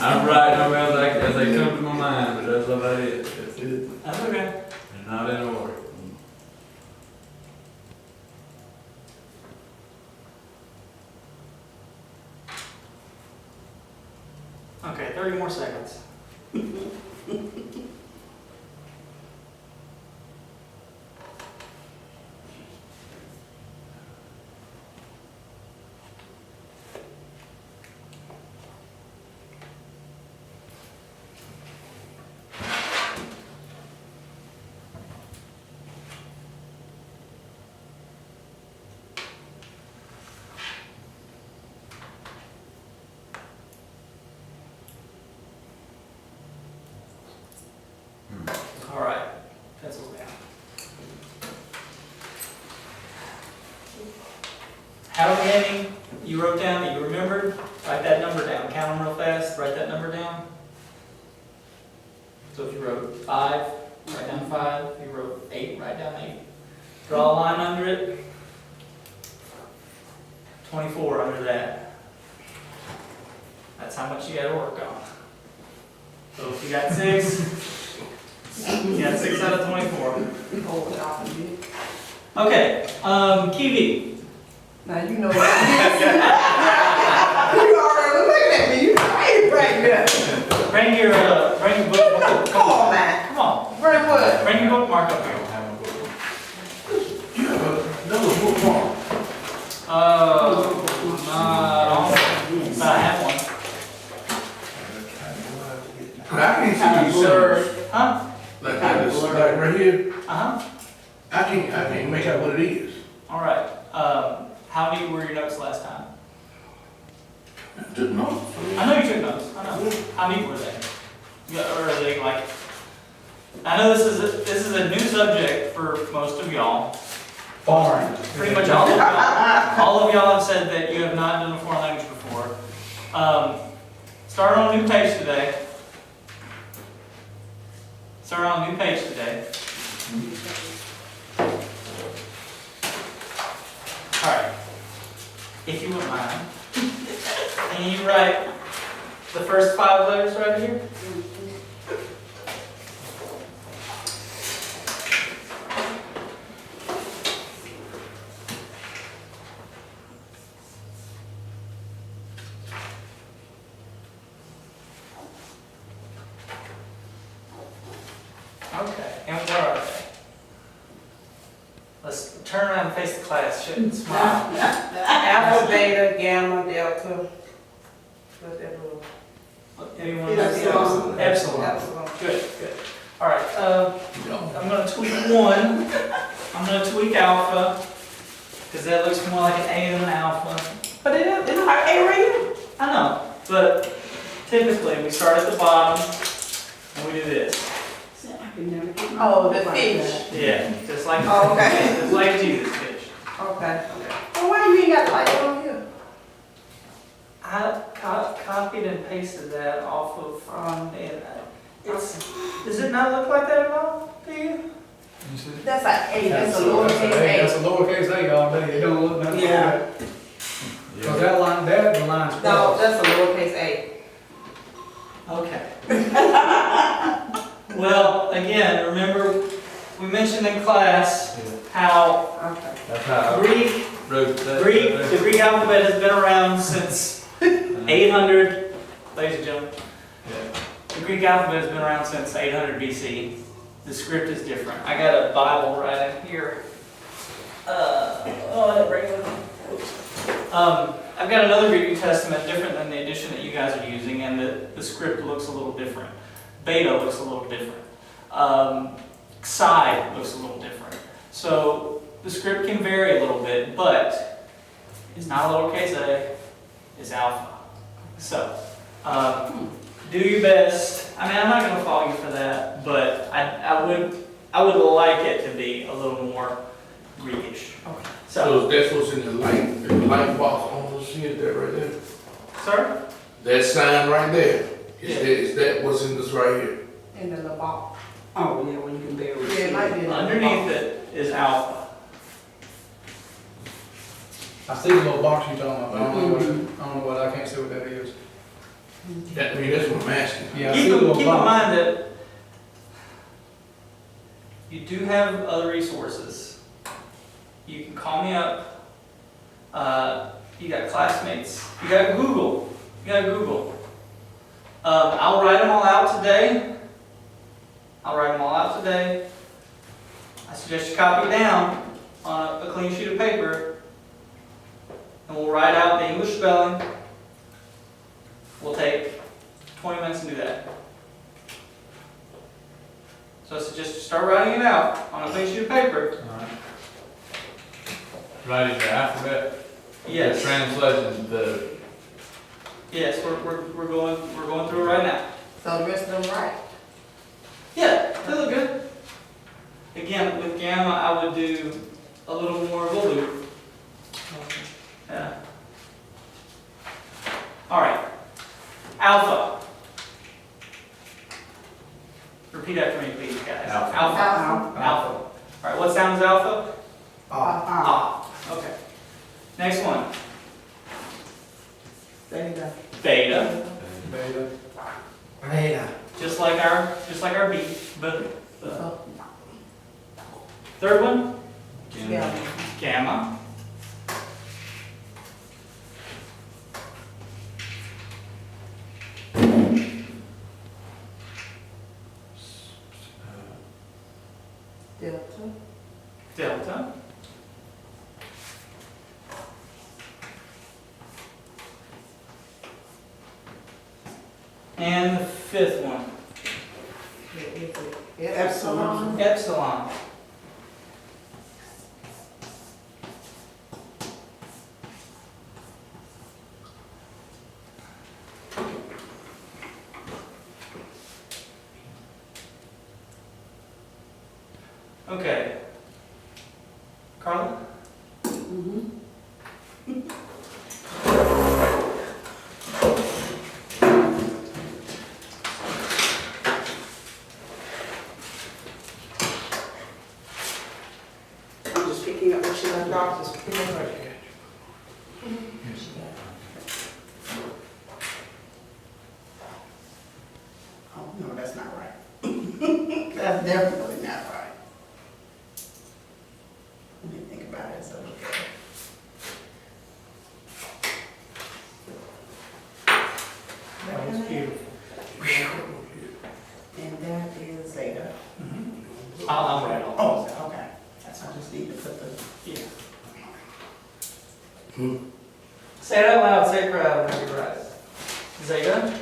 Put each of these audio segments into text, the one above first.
I'm writing them as they come to my mind, but that's about it. That's it. That's okay. They're not in order. Okay, 30 more seconds. All right, pencils down. How many you wrote down that you remembered? Write that number down. Count them real fast. Write that number down. So if you wrote 5, write down 5. If you wrote 8, write down 8. Draw a line under it. 24 under that. That's how much you got to work on. So if you got 6, you got 6 out of 24. Okay, Kiwi. Now you know that. You already looking at me. You right there. Bring your book. Come on, man. Come on. Bring what? Bring your bookmark up here. You have another bookmark. But I have one. I can't see you, sir. Huh? Like this, like right here. Uh-huh. I can't make out what it is. All right. How many were your notes last time? Just no. I know you took notes. I know. How many were they? Yeah, or are they like? I know this is a new subject for most of y'all. Foreign. Pretty much all of y'all. All of y'all have said that you have not done a foreign language before. Start on a new page today. Start on a new page today. All right. If you wouldn't mind, can you write the first 5 letters right here? Okay, and what are they? Let's turn around and face the class. Shouldn't smile. Alpha, beta, gamma, delta. What's that little? Anyone? Epsilon. Epsilon. Epsilon. Good, good. All right. I'm going to tweak 1. I'm going to tweak alpha because that looks more like an A than an alpha. But it isn't like A right here. I know, but typically we start at the bottom and we do this. Oh, the fish. Yeah, just like Oh, okay. just like Jesus fish. Okay. Well, why you ain't got like it on here? I copied and pasted that off of and does it not look like that at all to you? That's like A. That's a That's lowercase a lowercase a all day. It don't look nothing. Yeah. Because that line, the line's A. No, that's a lowercase A. Okay. Well, again, remember we mentioned in class how Okay. That's how I Greek, wrote that. the Greek alphabet has been around since 800, ladies and gentlemen. Yeah. The Greek alphabet has been around since 800 BC. The script is different. I got a Bible right in here. I've got another Greek New Testament different than the edition that you guys are using, and the script looks a little different. Beta looks a little different. Psi looks a little different. So the script can vary a little bit, but it's not lowercase a, it's alpha. So do your best. I mean, I'm not going to fault you for that, but I would like it to be a little more Greekish. Okay. So that's what's in the light box on the sheet there right there. Sorry? That sign right there. Yeah. Is that what's in this right here? In the little box. Oh, yeah, when you can barely Yeah, see it might it. be in the Underneath it is alpha. I see the little box you're talking about, but I don't know what I can't see what that is. That, I mean, that's what I'm asking. Yeah, Keep see in what box. mind that you do have other resources. You can call me up. You got classmates. You got Google. I'll write them all out today. I suggest you copy it down on a clean sheet of paper, and we'll write out the English spelling. We'll take 20 minutes to do that. So I suggest you start writing it out on a clean sheet of paper. Alright. Writing the alphabet. Yes. The translation, the. Yes, we're going through it right now. So the rest of them right. Yeah, they look good. Again, with Gamma, I would do a little more of a loop. Yeah. All right. Alpha. Repeat after me, please, guys. Alpha. Alpha. Alpha. All right. What sound is alpha? Ah. Okay. Next one. Theta. Theta. Beta. Beta. Just like our B. But third one. Yeah. Gamma. Delta. Delta. And the fifth one. Epsilon. Epsilon. Okay. Carla? I'm just picking up what she left off. Just picking up right here. Oh, no, that's not right. That's definitely not right. Let me think about it. So That was beautiful. and that is Zeta. I'll write all Oh, those. okay. I just need to put the. Yeah. Say it out loud, say it proud whenever you write it. Zeta?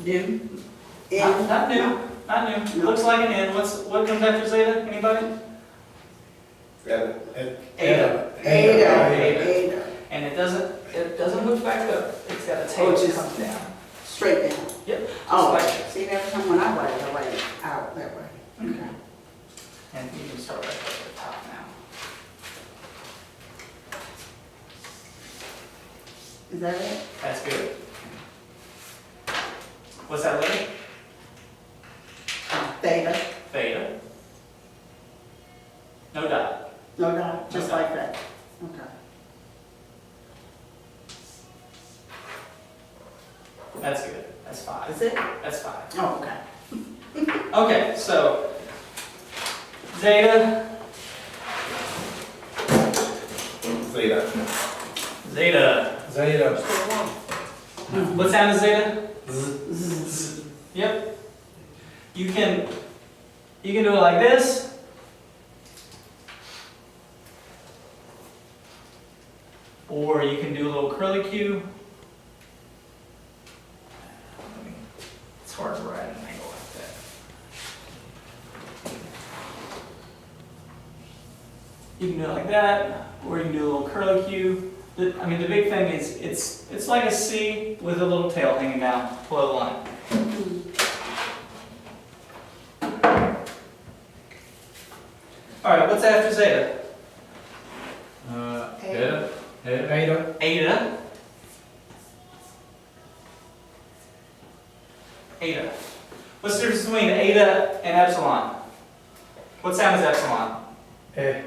Do. Not new. It looks like an N. What comes after zeta? Anybody? Ada. Ada. Ada. And it doesn't hook back up. It's got a tail Oh, that just- comes down. Straight down. Yep. Just Oh, like this. see, every time when I write it out that way. Okay. And you can start right up at the top now. Is that it? That's good. What's that letter? Theta. Theta. No dot. No dot, just No dot. like that. Okay. That's good. That's 5. Is it? That's 5. Oh, okay. Okay, so zeta. Zeta. Zeta. Zeta. What sound is zeta? Yep. You can do it like this. Or you can do a little curly Q. It's hard to write at an angle like that. You can do it like that, or you can do a little curly Q. The big thing is it's like a C with a little tail hanging down below the line. All right, what's after zeta? Eta. Eta. Beta. Eta. Eta. What's the difference between eta and epsilon? What sound is epsilon? Eh.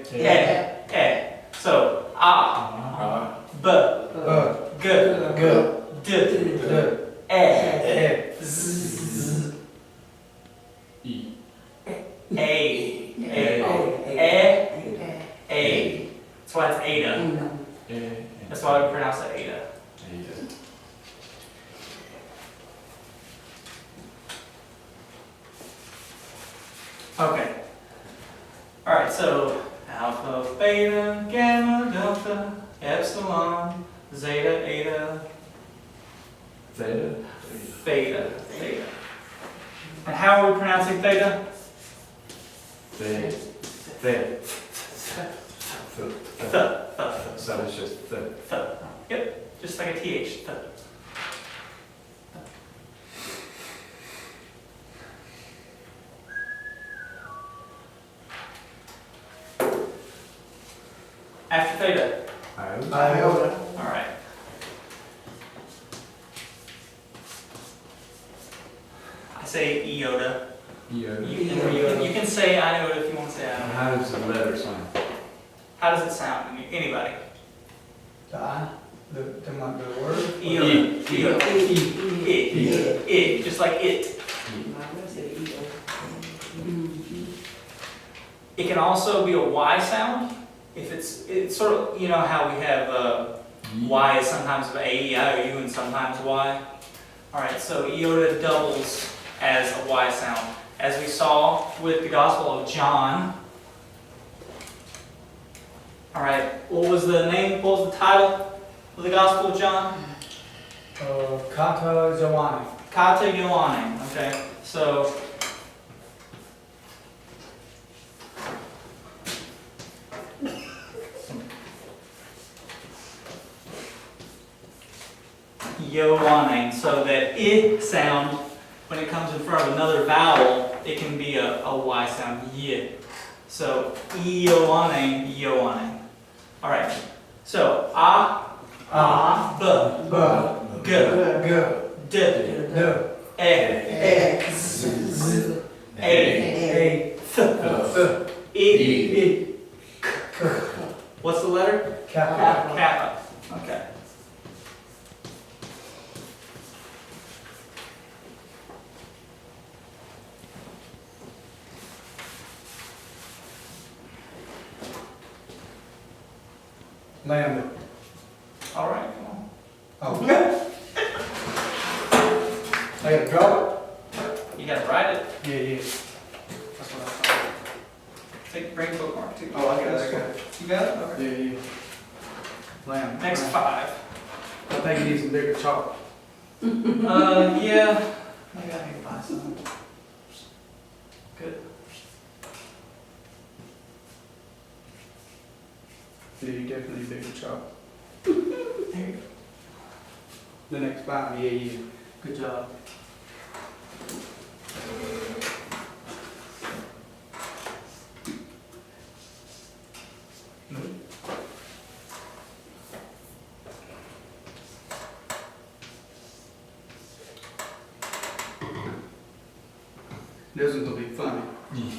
Eh. So, ah, b, g, Good. d, Good. eh. A. That's why it's Ada. That's why we pronounce it Ada. Okay. Alright, so alpha, beta, gamma, delta, epsilon, zeta, eta, Theta? theta, theta. And how are we pronouncing theta? Theta. Theta. So it's just theta. Th. Yep, just like a TH. Th. After theta. Iota. Alright. I say iota. Iota. You can say iota if you want to say And iota. how does the letter sound? How does it sound? Anybody? The I, the word. Iota. Iota. It. Just like it. It can also be a Y sound. If it's sort of, you know how we have Y is sometimes A, E, I, O, U, and sometimes Y. Alright, so iota doubles as a Y sound. As we saw with the Gospel of John. Alright, what was the name, what was the title of the Gospel of John? Kata Joanne. Kata Ioanne, okay? So, Ioanne, so that I sound, when it comes in front of another vowel, it can be a Y sound, Y. So, Ioanne, Ioanne. Alright, so, B, G, D, E, Z, A, Th, I, K. What's the letter? Kappa. Kappa. Okay. Lambda. All right, come on. Oh. I gotta draw You gotta write it. it? Yeah. That's what I thought. Bring the bookmark too. Oh, I got it. You got it? Okay. Yeah. Lambda. Next 5. I think you need some bigger chalk. Yeah. Maybe I need to buy some. Good. Yeah, you definitely need bigger chalk. There you go. The next 5, yeah. Good job. This one's gonna be funny.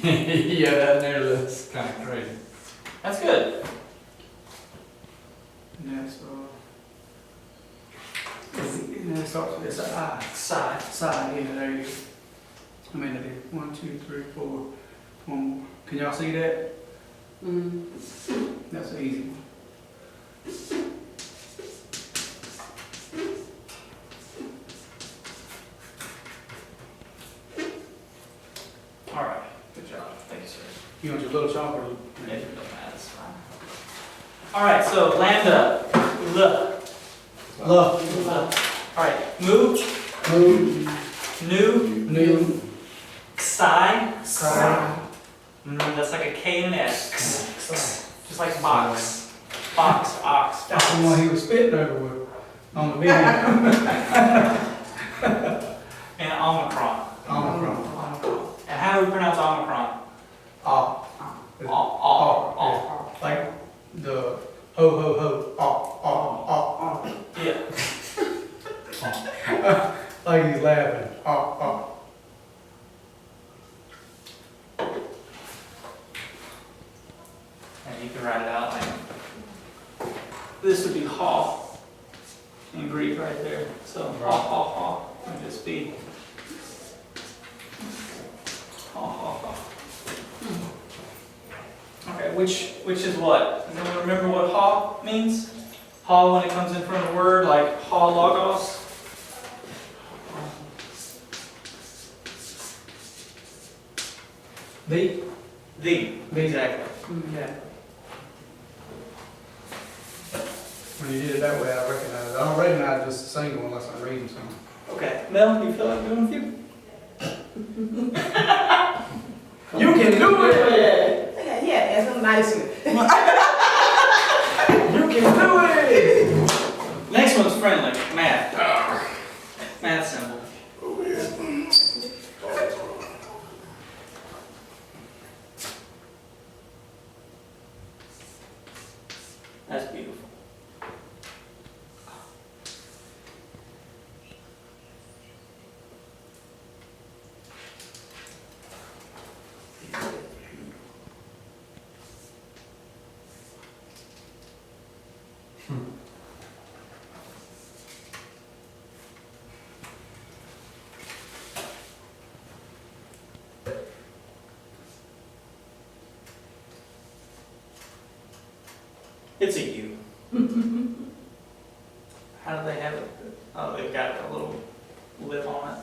Yeah, that there looks kind of crazy. That's good. Next, and then it starts with this I. Side. Side, yeah, there you go. I mean, I did 1, 2, 3, 4. One more. Can y'all see that? That's an easy one. All right. Good job. Thank you, sir. You want your little chalk or? Yeah, it don't matter. That's fine. All right. So lambda. L. Love. All right. Move. Move. New. Psi. Psi. That's like a K and an S. Just like box. Box. Ox. That's the one he was spitting over with on the video. And Omicron. Omicron. Omicron. And how do we pronounce Omicron? Like the ho. Yeah. Like he's laughing. And you can write it out like this would be ha in Greek right there. So ha would just be ha. which is what? Anyone remember what ha means? Ha when it comes in front of a word, like ha logos. The? Exactly. Yeah. When you did it that way, I recognize it. I don't recognize just a single unless I'm reading something. Okay, Mel, you feel like doing with you? You can do it! Yeah, that's a nice one. You can do it! Next one's friendly, math. Math symbol. Oh, yeah. That's beautiful. It's a U. How do they have it? Oh, they've got a little lip on it.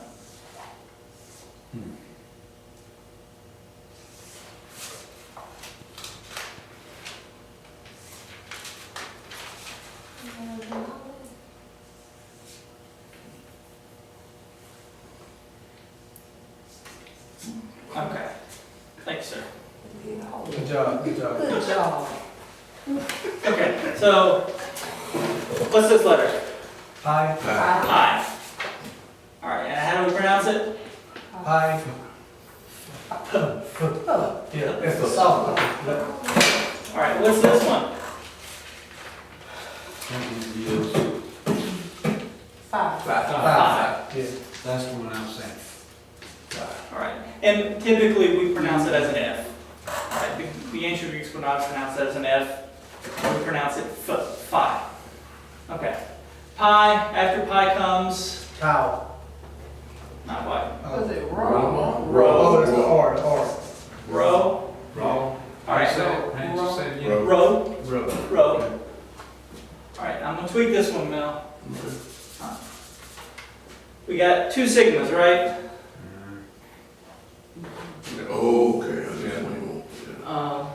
Okay. Thank you, sir. Good job, good job. Good job. Okay, so what's this letter? Pi, I. All right, and how do we pronounce it? pi. Yeah, it's the soft one. All right, what's this one? Five. Five. Yeah. That's the one I was saying. All right, and typically we pronounce it as an F. All right, the ancient Greeks would not pronounce it as an F. We pronounce it phi. Okay. Pi, after pi comes, Cow. not what? Was it wrong? Oh, it's the R, the R. Row. Wrong. All right, Hands so said again. row, Row. row. All right, I'm gonna tweak this one, Mel. We got two sigmas, right? Oh, okay, I see what you want.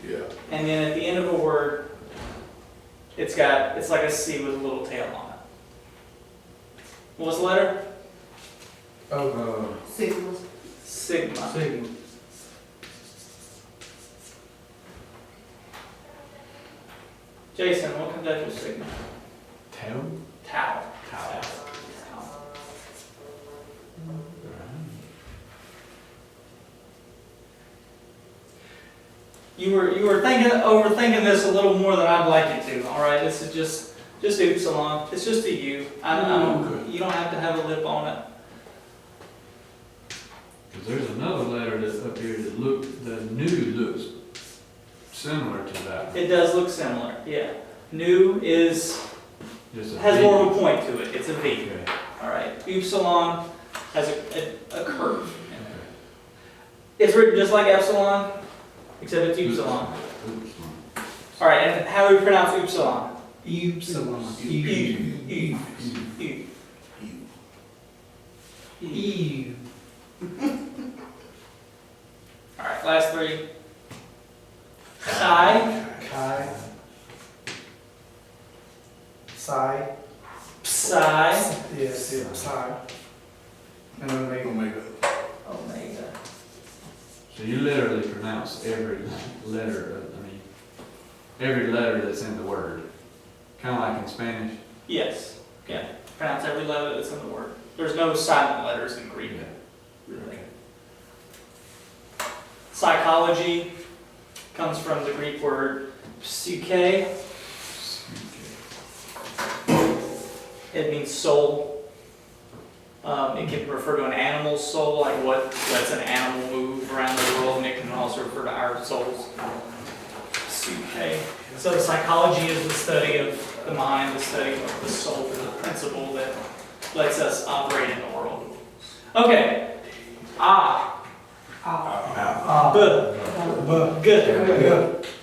Yeah. And then at the end of a word, it's like a C with a little tail on it. What's the letter? Oh, Sigmas. Sigma. sigma. Jason, what comes after sigma? Tail. Tau. Tau. You were overthinking this a little more than I'd like you to. All right, this is just upsilon. It's just a U. You don't have to have a lip on it. Because there's another letter that's up here that the new looks similar to that one. It does look similar. Yeah. Nu is Just a has V. more of a point to it. It's a V. Okay. All right. Upsilon has a curve. Okay. It's written just like epsilon, except it's upsilon. Oops. All right. And how do we pronounce upsilon? Upsilon. U. E. All right. Last three. Chi. Chi. Psi. Psi. Yes, yeah, psi. And then make Omega. Omega. So you literally pronounce every letter, every letter that's in the word. Kind of like in Spanish. Yes. Yeah. Pronounce every letter that's in the word. There's no silent letters in Greek. Really. Psychology comes from the Greek word psyche. It means soul. It can refer to an animal's soul, like what lets an animal move around the world, and it can also refer to our souls. Psyche. So psychology is the study of the mind, the study of the soul, the principle that lets us operate in the world. Okay. Ah. Ah. Ah. B. G,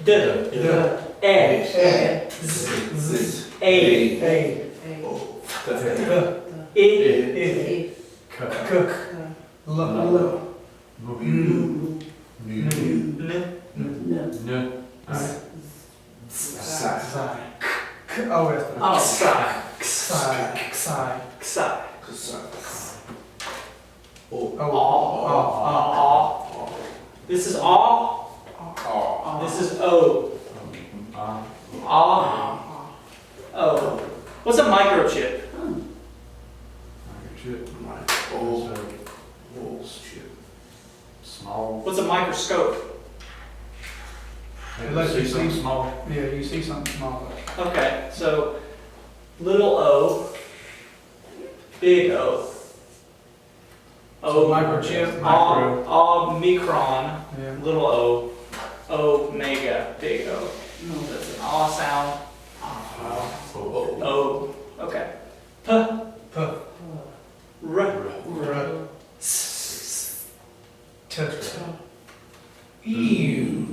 D, E, This. A, Oh. I, K. L. N, N. Alright. Side. Oh, that's the. oh, Side. Xi. Oh. Aw. This is aw. This is o. Aw. O. What's a microchip? Chip. Oh. So, Oh, shit. small. What's a microscope? Maybe Let see you something see. small. Yeah, you see something small. Okay, so little o, big O. So microchip. Omicron, Yeah. little o, omega, big O. That's an aw sound. Oh. O. Okay. P, P. r, R. s, Touch. u,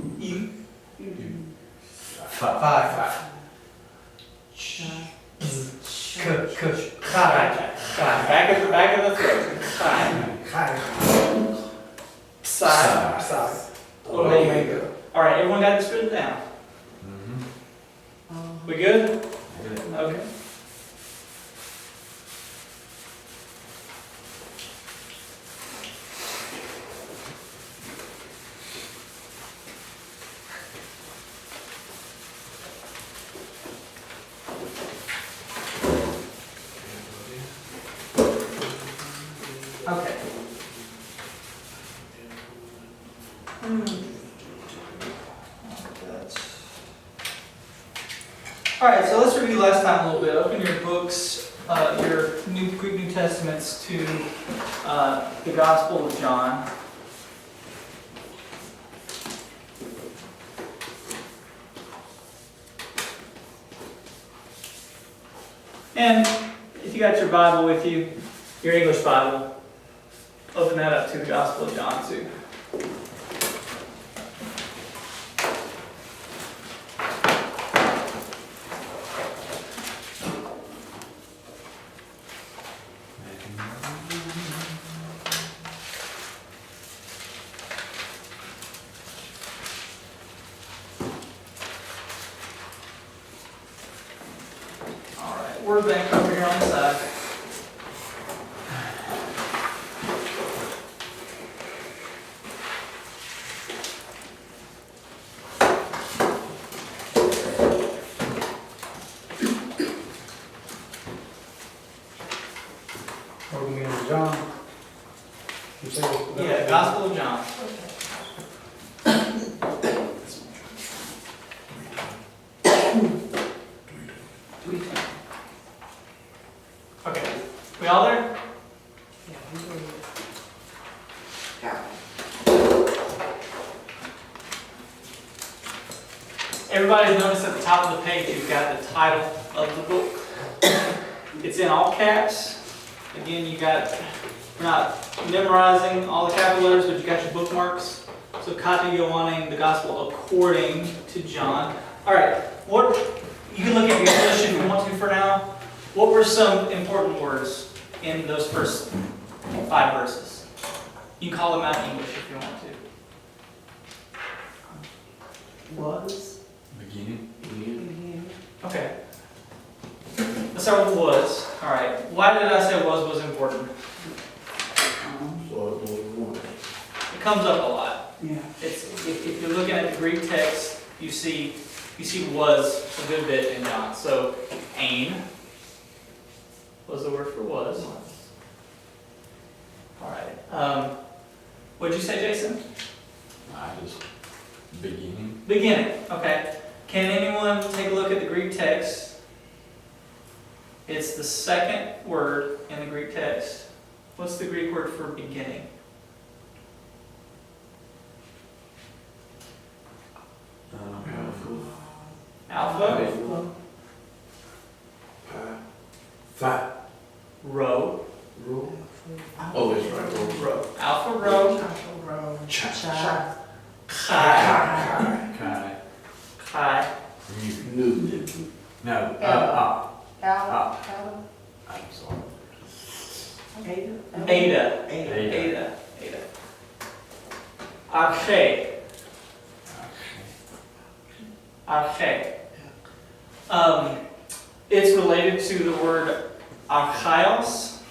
Five. K. back of the throat. Psi. Omega. All right, everyone got this written down. Mm-hmm. We good? Okay. Okay. All right, so let's review last time a little bit. Open your books, your Greek New Testaments to the Gospel of John. And if you got your Bible with you, your English Bible, open that up to the Gospel of John too. All right, word bank over here on the side. Open me into John. You say. Yeah, Gospel of John. Okay, we all there? Everybody's noticed at the top of the page, you've got the title of the book. It's in all caps. Again, we're not memorizing all the capital letters, but you got your bookmarks. So Kata Yohanan, the Gospel according to John. All right, you can look at your English if you want to for now. What were some important words in those first 5 verses? You can call them out in English if you want to. Was. Beginning. Okay. Let's start with was. All right. Why did I say was important? So it was one. It comes up a lot. Yeah. If you're looking at the Greek text, you see was a good bit in John. So ain was the word for was. All right. What'd you say, Jason? Beginning. Beginning. Okay. Can anyone take a look at the Greek text? It's the second word in the Greek text. What's the Greek word for beginning? Alpha. Five. Rho. Oh, that's right. Rho. Alpha rho. Cha. Chi. No, Al, I'm sorry. Ada? Ada. Ada. Ada. Ada. Akshay. Akshay. It's related to the word archaios,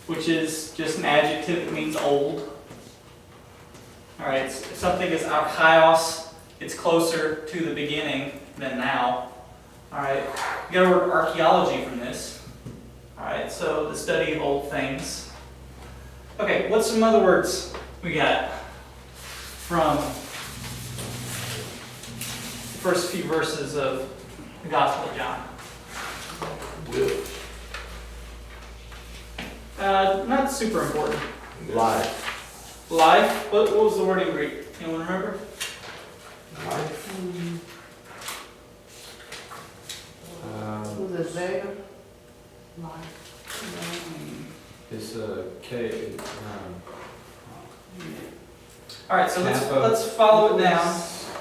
which is just an adjective that means old. All right, if something is archaios, it's closer to the beginning than now. All right, you got the word archaeology from this. All right, so the study of old things. Okay, what's some other words we got from the first few verses of the Gospel of John? Not super important. Life. Life. What was the word in Greek? Anyone remember? Life. Who's it, Zeta? It's a K. All right, so Kappa. let's follow it down. Alpha.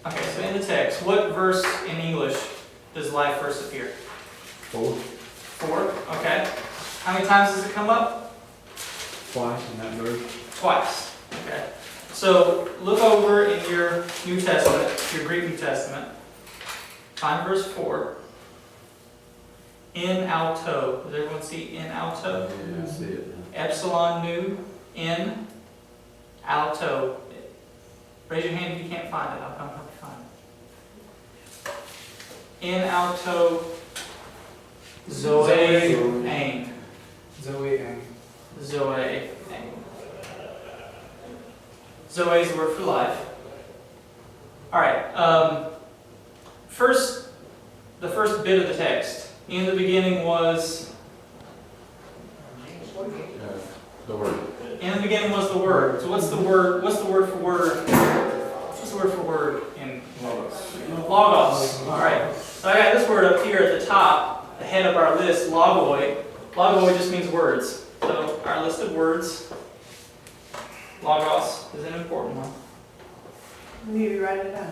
Okay, so in the text, what verse in English does life first appear? 4. 4. Okay. How many times does it come up? Twice in that verse. Twice. Okay. So look over in your New Testament, your Greek New Testament. Find verse 4. In alto. Does everyone see in alto? Yeah, I see it now. Epsilon nu. In alto. Raise your hand if you can't find it. I'll come help you find it. In alto. Zoe. Ain. Zoe and. Zoe. Ain. Zoe is the word for life. All right. The first bit of the text. In the beginning was. The word. In the beginning was the Word. So what's the word? What's the word for word? What's the word for word in Logos? All right. So I got this word up here at the top, the head of our list, logoi. Logoi just means words. So our list of words, Logos is an important one. You need to write it down.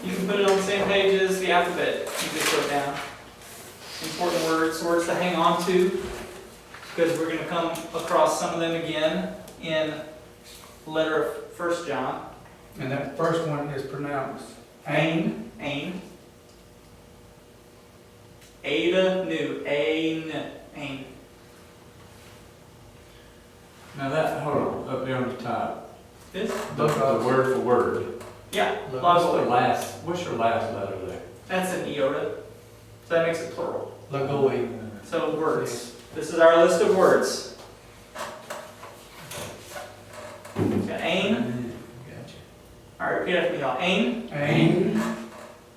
You can put it on the same page as the alphabet. You just put it down. Important words, words to hang on to, because we're going to come across some of them again in the letter of 1 John. And that first one is pronounced Ain, Ain. Ada, nu, Ain, Ain. Now that, hold on, up there on the top. This? The word for word. Yeah, What's the logoi. last, what's your last letter there? That's an iota. So that makes it plural. Lagoi. So words. This is our list of words. Got Ain. Gotcha. All right, repeat after me, y'all. Ain, Ain.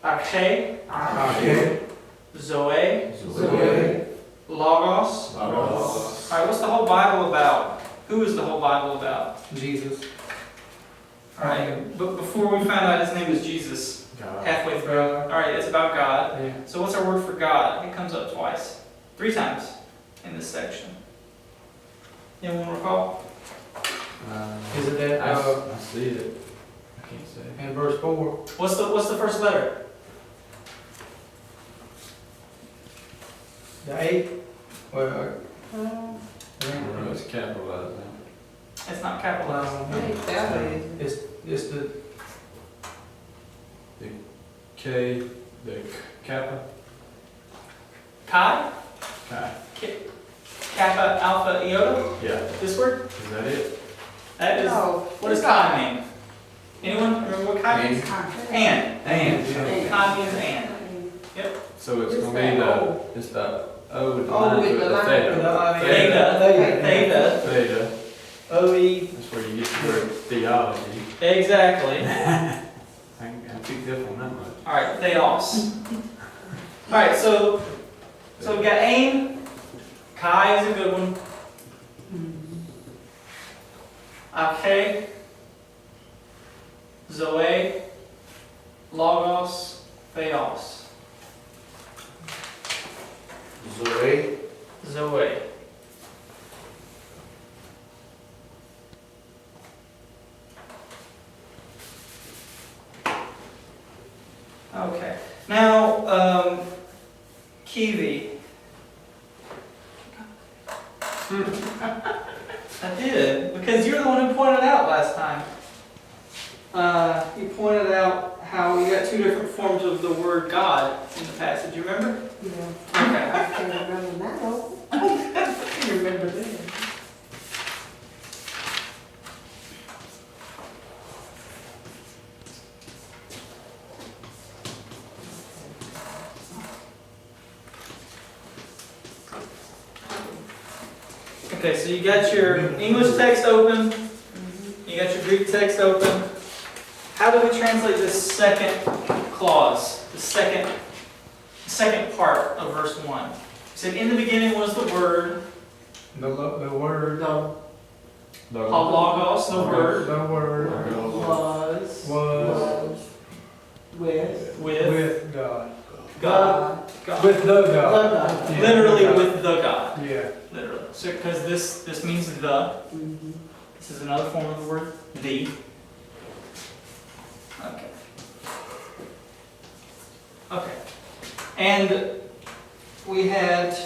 Akshay, Akshay. Zoe, Zoe. Logos. Logos. All right, what's the whole Bible about? Who is the whole Bible about? Jesus. All right, but before we find out his name is Jesus, God. halfway through. All right, it's about God. Yeah. So what's our word for God? It comes up twice, 3 times in this section. Anyone recall? Is it that, I see it. I can't say. in verse 4? What's the first letter? The 8? Well, I don't know, it's capitalized now. It's not capitalized. it's the, K, the Kappa. Chi? Chi. Kappa, alpha, iota? Yeah, This word? is that it? That is. No. What does chi mean? Anyone remember what chi means? And. And. Chi means and. So it's It's gonna that be O. it's the O with the O line with through the it, the line. theta. Theta. Theta. OE. That's where you get the word theology. Exactly. I picked up on that much. All right, theos. All right, so we got aim. Chi is a good one. Okay. Zoe. Logos. Theos. Zoe. Zoe. I did, because you're the one who pointed it out last time. You pointed out how we got two different forms of the word God in the passage, you remember? Yeah. Okay. I can't remember that, though. I can't remember that. Okay, so you got your English text open, you got your Greek text open. How do we translate this second clause, the second part of verse 1? It said, in the beginning was the Word, The word. logos, the Word, The word Was. was With. with God. God. God. With the God. God. Yeah, Literally God. with the God. Yeah. Literally. So, because this means the. Mhm. This is another form of the word the. Okay. Okay. And we had,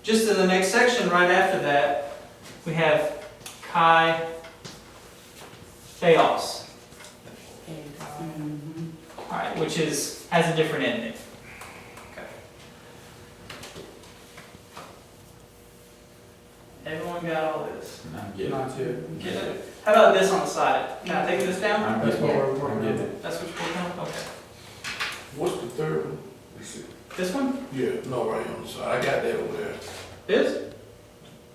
just in the next section right after that, we have Kai Theos. Mhm. Alright, which has a different ending. Okay. Everyone got all this? I'm getting it. Not yet. Get it? How about this on the side? Can I take this down? I'm That's getting what it. we're I'm working getting on. it. That's what you're working on? Okay. What's the third one? Let's see. This one? Yeah, no, right on the side. I got that over there. This?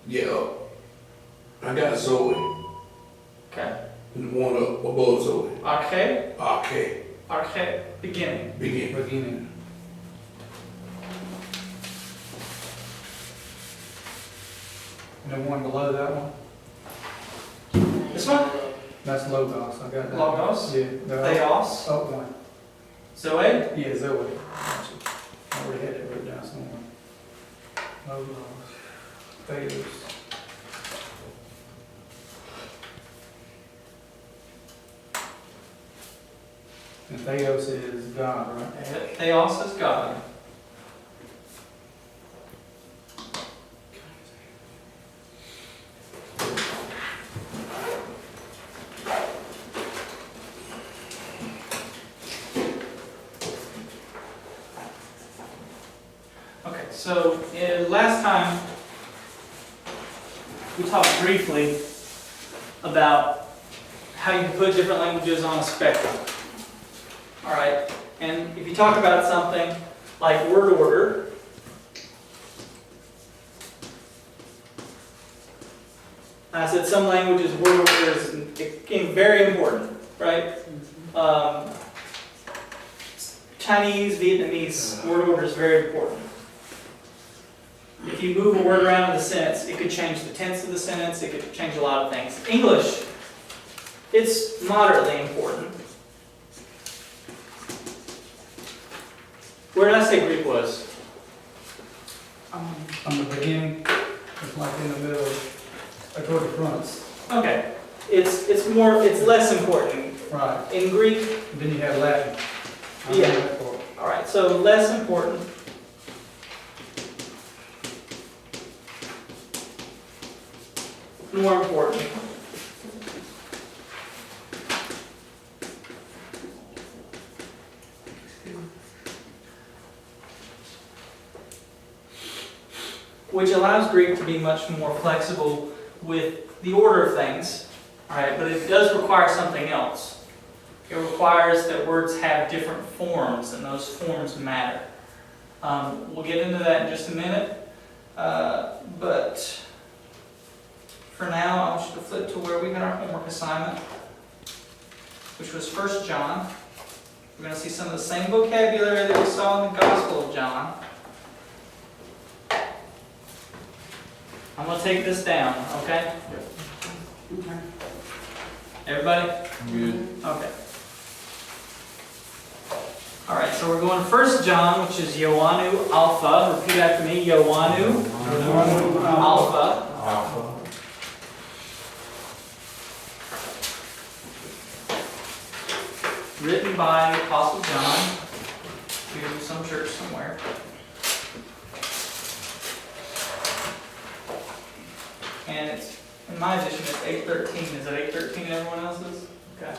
Yeah, up. I got Zoe. Okay. And the one up above Zoe. Arche, Okay, arche, beginning. begin. Beginning. And the one below that one, This one? that's Logos, I got that. Logos? Yeah. The Theos. up one. Zoe. Yeah, Zoe. I already had it written down somewhere. Logos. Theos. And Theos is God, right? Theos is God. Okay, so last time we talked briefly about how you can put different languages on a spectrum. All right, and if you talk about something like word order, I said some languages word order is very important, right? Chinese, Vietnamese, word order is very important. If you move a word around in the sentence, it could change the tense of the sentence, it could change a lot of things. English, it's moderately important. Where did I say Greek was? From the beginning, it's like in the middle, I go to fronts. Okay, it's less important. Right. In Greek, Then you have Latin. I Yeah. know that part. all right, so less important. More important. Which allows Greek to be much more flexible with the order of things, all right, but it does require something else. It requires that words have different forms, and those forms matter. We'll get into that in just a minute, but for now, I want you to flip to where we had our homework assignment, which was 1 John. We're going to see some of the same vocabulary that we saw in the Gospel of John. I'm going to take this down, okay? Okay. Everybody? Good. Okay. All right, so we're going 1 John, which is Ioannou Alpha. Repeat after me, Ioannou Alpha. Alpha. Written by the Apostle John to some church somewhere. and it's, in my edition, it's 813. Is it 813 in everyone else's? Okay.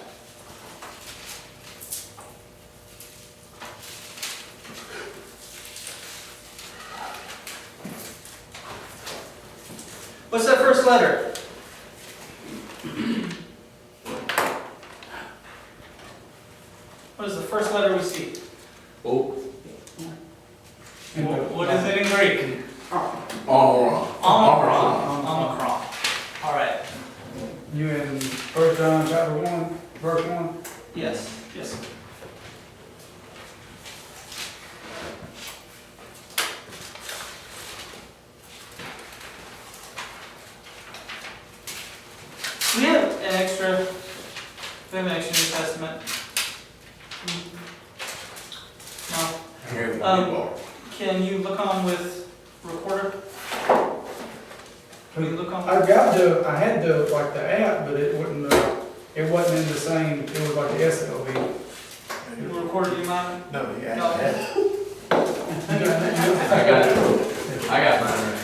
What's that first letter? What is the first letter we see? Oh, What is it in Greek? Omicron. Omicron. All right. You in 1 John chapter 1, verse 1? Yes. Yes. We have an extra New Testament. No. Can you look on with recorder? Can you look on? I had the app, but it wasn't in the same, it was like the SLV. The recorder, do you mind? No, yeah. No. I got mine right.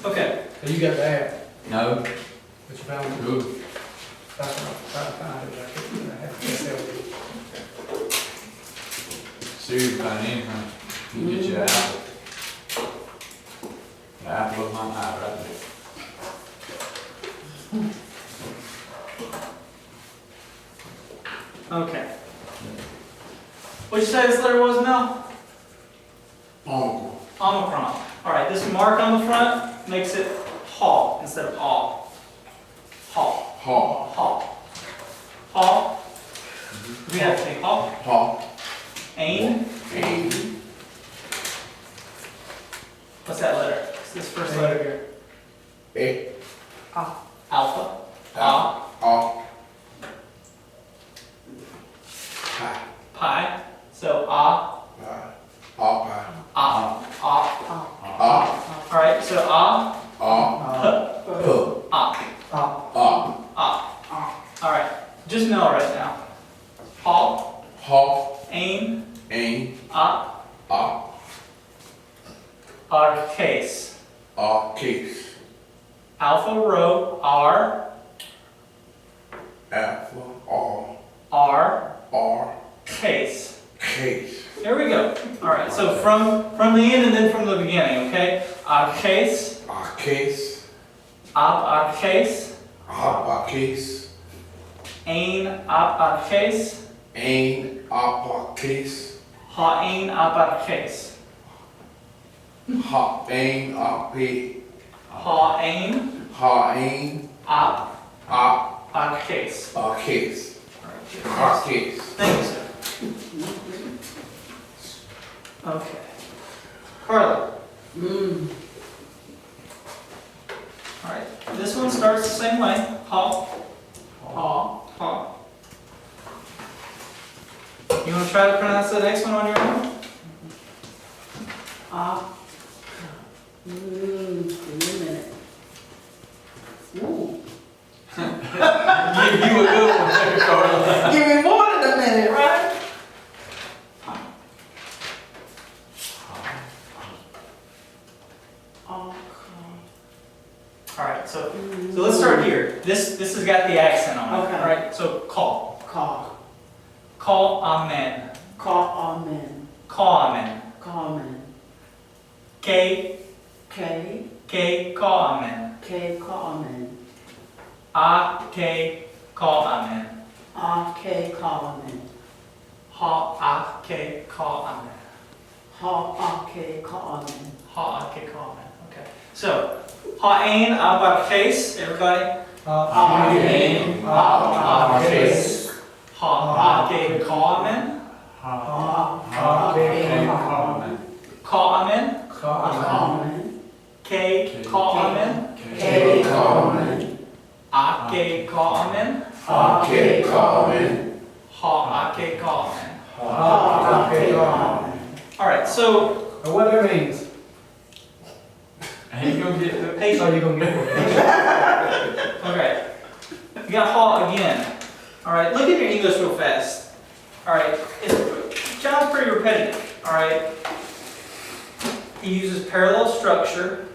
Okay. So you got the app, No, but you found it. ooh, That's what I'm trying to find it, I couldn't, I had the SLV. see if you find anything, you get your apple. The apple of my eye right there. Okay. What'd you say this letter was, Mel? Omicron. Omicron. All right, this mark on the front makes it haw instead of aw. Haw. Ha. Haw. Haw. We have to say haw. Ha. Ain. Ain. What's that letter? It's this first letter here. A. Alpha. Ah. A. Ha. Pi. So ah. Pa. Ah. Ah. A. All right. So ah. A. P. Ah. A. Ah. All right. Just know right now. Haw. Ha. Ain. Ain. Ah. A. Our case. A. Case. Alpha rho R. Alpha. R. R. R. Case. Case. There we go. All right. So from the end and then from the beginning. Okay. Our case. A. Case. Our case. A. Case. Ain our case. Ain. A. Case. Ha ain our case. Ha. Ain. A. P. Ha ain Ha. Ain. our A. case. A. Case. All right. A. Case. Thank you, sir. Okay. Carla. All right. This one starts the same way. Ha. Ha. Ha. You want to try to pronounce the next one on your own? Give me a minute. Ooh. Give you a good one there, Carla. Give me more than a minute, right? All right. So let's start here. This has got the accent on it. Okay. All right. So call. Call. Amen. Amen. Call amen. Amen. K K. call amen. Amen. A K call amen. K. Amen. Ha a K call amen. K. Amen. Ha a K call amen. Okay. So ha ain abar case. Everybody. Amen. Ha a K call amen. Amen. Call amen. Amen. K call amen. K. Amen. A K call amen. A. Amen. Ha a K call amen. Amen. All right. So What that means? And you gonna get the So patient. you gonna get it? Okay. You got ha again. All right. Look at your English real fast. All right. John's pretty repetitive. All right. He uses parallel structure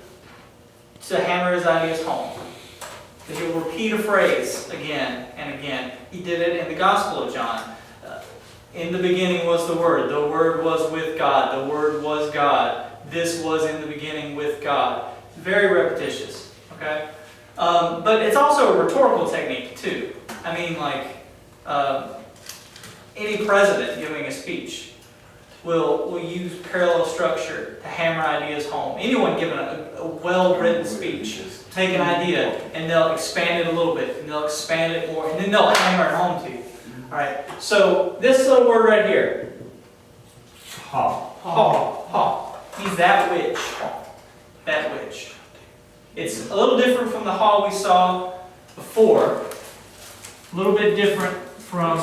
to hammer his ideas home. that he'll repeat a phrase again and again. He did it in the Gospel of John. In the beginning was the Word was with God, the Word was God, this was in the beginning with God. It's very repetitious, okay? But it's also a rhetorical technique too. I mean, like, any president giving a speech will use parallel structure to hammer ideas home. Anyone giving a well-written speech, take an idea, and they'll expand it a little bit, and they'll expand it more, and then they'll hammer it home to you. All right, so this little word right here, Ha. ha, means that which, that which. It's a little different from the ha we saw before, a little bit different from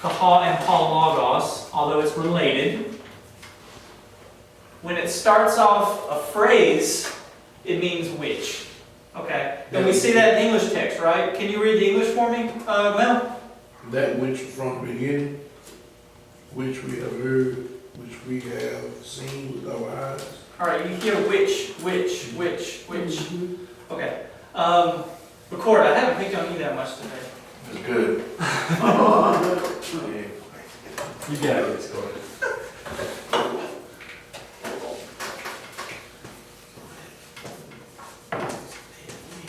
the ha and ha logos, although it's related. When it starts off a phrase, it means which. Okay, and we see that in the English text, right? Can you read the English for me, Mel? That which from the beginning, which we have heard, which we have seen with our eyes. All right, you hear which. Okay. Record, I haven't picked on you that much today. That's good. You got it, Scott.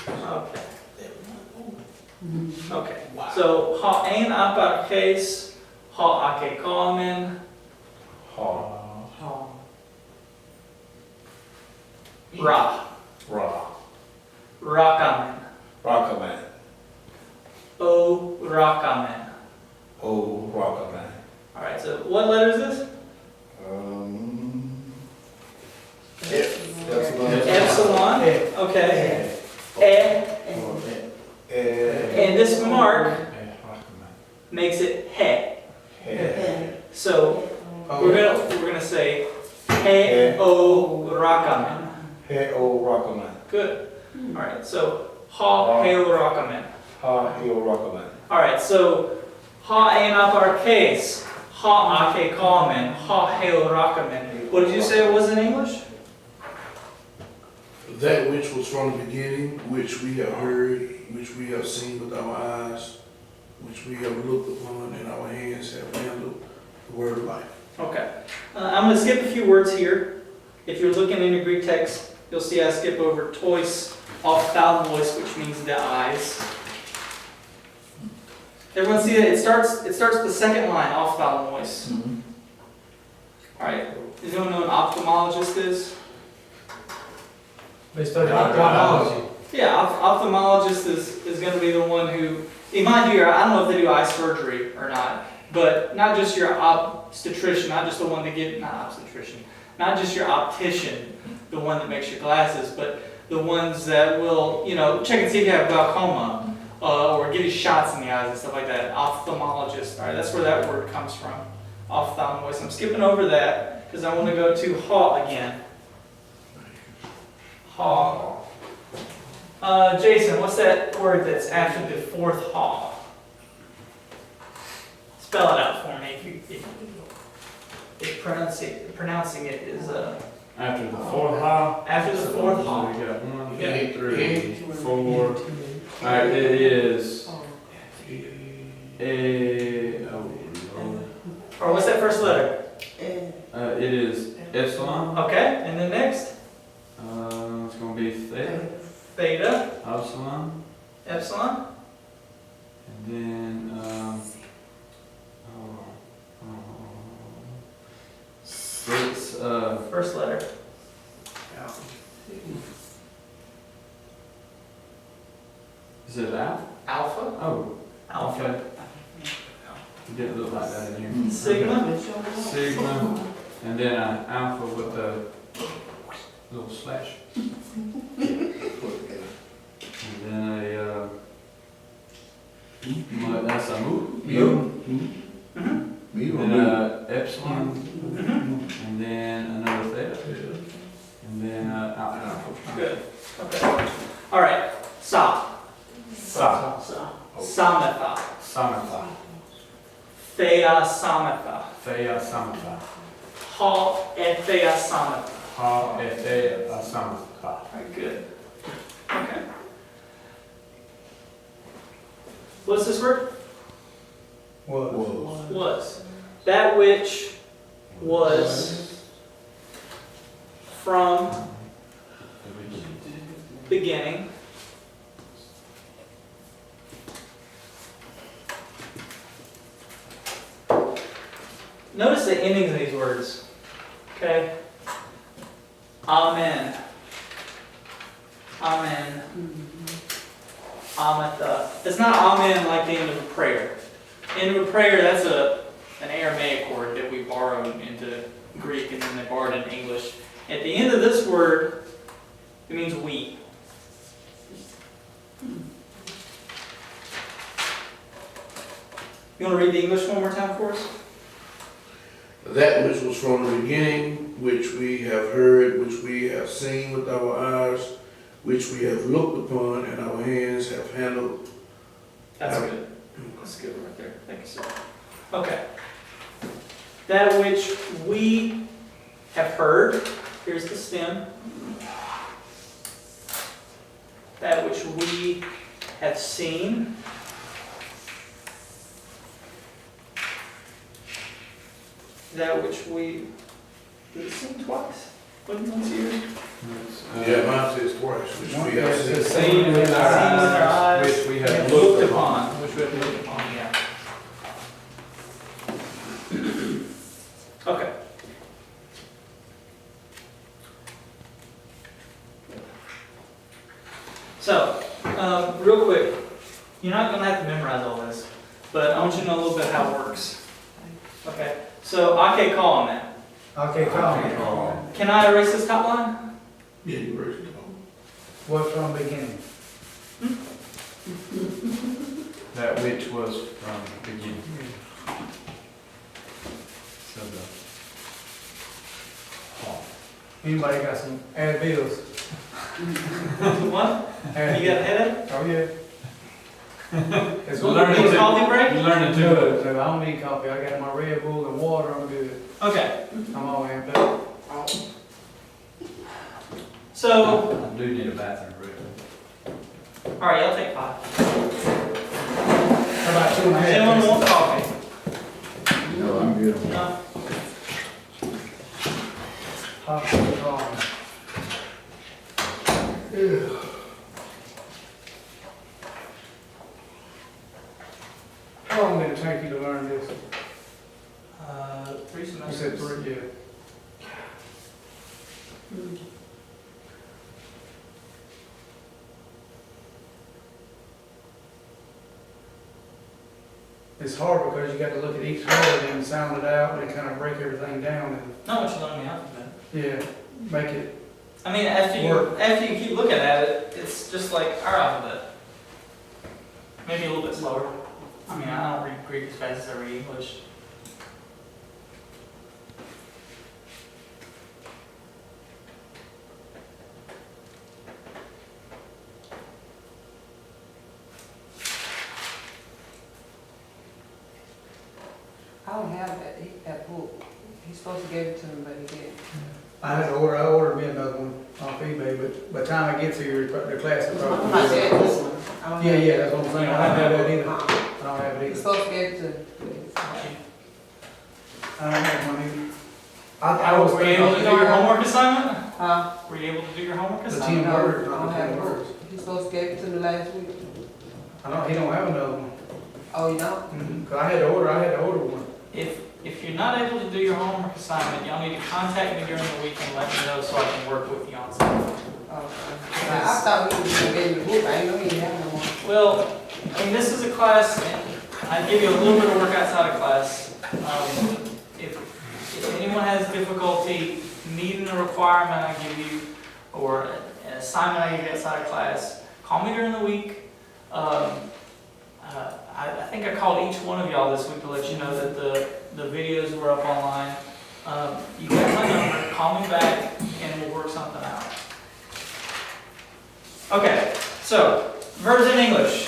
Okay. Okay. So, ha ein aparkes, ha ake komen, Ha. ra, Ra. rakamen, Rockaman. o rakamen. Oh, Rockaman. All right, so what letter is this? Epsilon. Okay. And this mark makes it he. So we're gonna say he o rakamen. Oh, Rockaman. Good. All right. So ha he o rakamen. Ha, he, Rockaman. All right. So ha ein aparkes, ha ake komen, ha he o rakamen. What did you say it was in English? That which was from the beginning, which we have heard, which we have seen with our eyes, which we have looked upon, and our hands have handled the word of life. Okay. I'm going to skip a few words here. If you're looking in your Greek text, you'll see I skip over tois, ophthalmos, which means the eyes. Everyone see that? It starts the second line, ophthalmos. All right. Does anyone know what an ophthalmologist is? They study ophthalmology. Yeah, ophthalmologist is going to be the one who, in mind you, I don't know if they do eye surgery or not, but not just your obstetrician, not just the one that gives, not obstetrician, not just your optician, the one that makes your glasses, but the ones that will, check and see if you have glaucoma, or give you shots in the eyes and stuff like that. Ophthalmologist, all right, that's where that word comes from. Ophthalmos. I'm skipping over that because I want to go to ha again. Ha. Jason, what's that word that's after the fourth ha? Spell it out for me. If pronouncing it is After the fourth ha. after the fourth So ha. we got 1, Yeah. 2, 3, 4. Alright, it is Or what's that first letter? it is epsilon. Okay, and then next? It's gonna be theta, Theta, epsilon, epsilon. and then it's First letter. is it alpha? Alpha. Oh, Alpha. okay. It didn't look like that in here. Sigma. Sigma, and then an alpha with a little slash. And then that's a mu. Mhm. Then epsilon, Mhm. and then another theta, and then alpha. Good. Okay. All right. Sa. Sa. Samatha. Samatha. Thea samatha. Thea samatha. Ha et thea samatha. Ha et thea samatha. All right. Good. Okay. What's this word? Was. Was. That which was from beginning. Notice the endings of these words. Okay? Amen. Amen. Amatha. It's not amen like the end of a prayer. End of a prayer, that's an Aramaic word that we borrowed into Greek and then they borrowed into English. At the end of this word, it means we. You want to read the English one more time for us? That which was from the beginning, which we have heard, which we have seen with our eyes, which we have looked upon, and our hands have handled. That's good. That's good right there. Thank you, sir. Okay. That which we have heard, here's the stem. That which we have seen. That which we, did it sing twice? What did one see yours? Yeah, mine says twice, which we have It's the seen. same with our Seen with our eyes. eyes. Which we have And looked upon. Which we have looked upon, yeah. Okay. So, real quick, you're not going to have to memorize all this, but I want you to know a little bit how it works. Okay, so Ake call on that. Okay, call me. Can I erase this top line? Yeah, you raised it. What's from beginning? That which was from beginning. So Anybody got some add bills? What? Add- You got a headache? Oh, yeah. It's You learn Need it a coffee break? You learn it No, too. no, I don't need coffee. I got my Red Bull and water. I'm good. Okay, I'm all amped up. so, I do need a bathroom break. all right, I'll take 5. How about 2.5? Does anyone want coffee? No, I'm good. No? Hot coffee. How long did it take you to learn this? 3 You semesters. said 3, yeah. It's hard because you got to look at each word and sound it out and kind of break everything down Not what you learned in the alphabet. and, yeah, make it, I mean, after you keep looking at it, it's just like our alphabet. Maybe a little bit slower. I mean, I don't read Greek as fast as I read English. I don't have that book. He's supposed to give it to me, but he didn't. I ordered me another one off eBay, but by the time I get to your, the class, will I'm probably. not saying this one. I don't Yeah, have- yeah, that's what I'm saying. I don't have that either. I Uh-uh. don't have it He's either. supposed to give it to me. I don't have one either. I was Were you able to do your homework assignment? Huh? Were you able to do your homework The assignment? 10 words, I not don't the have 10 a book. words. He's supposed to give it to me last week. He don't have another one. Oh, you don't? Cause I had to order one. If you're not able to do your homework assignment, y'all need to contact me during the week and let me know so I can work with you on something. Oh, okay. I thought he was gonna give me the book. I didn't know he didn't have no one. Well, I mean, this is a class, and I give you a little bit of work outside of class. If anyone has difficulty meeting the requirement I give you, or an assignment I give you outside of class, call me during the week. I think I called each one of y'all this week to let you know that the videos were up online. You got my number, call me back, and we'll work something out. Okay, so, verbs in English.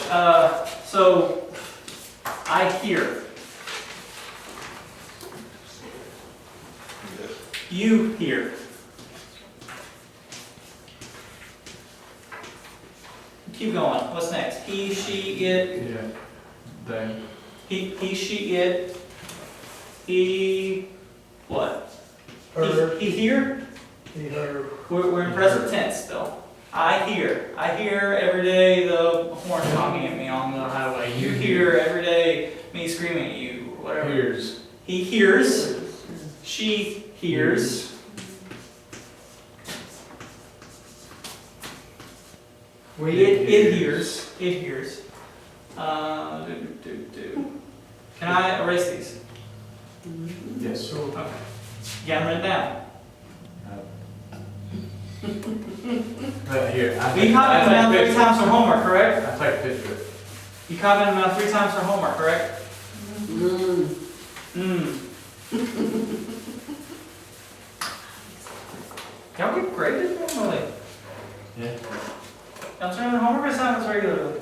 So, I hear. You hear. Keep going. What's next? He, she, it. Yeah. They, He, she, it. He, what? Her, He here? he, her. We're in present tense still. I hear every day the horn honking at me on the highway. You hear every day me screaming at you, or whatever. hears. He hears. She hears. It hears. It hears. Can I erase these? Yes. Okay. You got them written down. Right here. You copied them down 3 times for homework, correct? I take a picture of it. You copied them down 3 times for homework, correct? Y'all get graded normally. Yeah. Y'all turn in homework assignments regularly.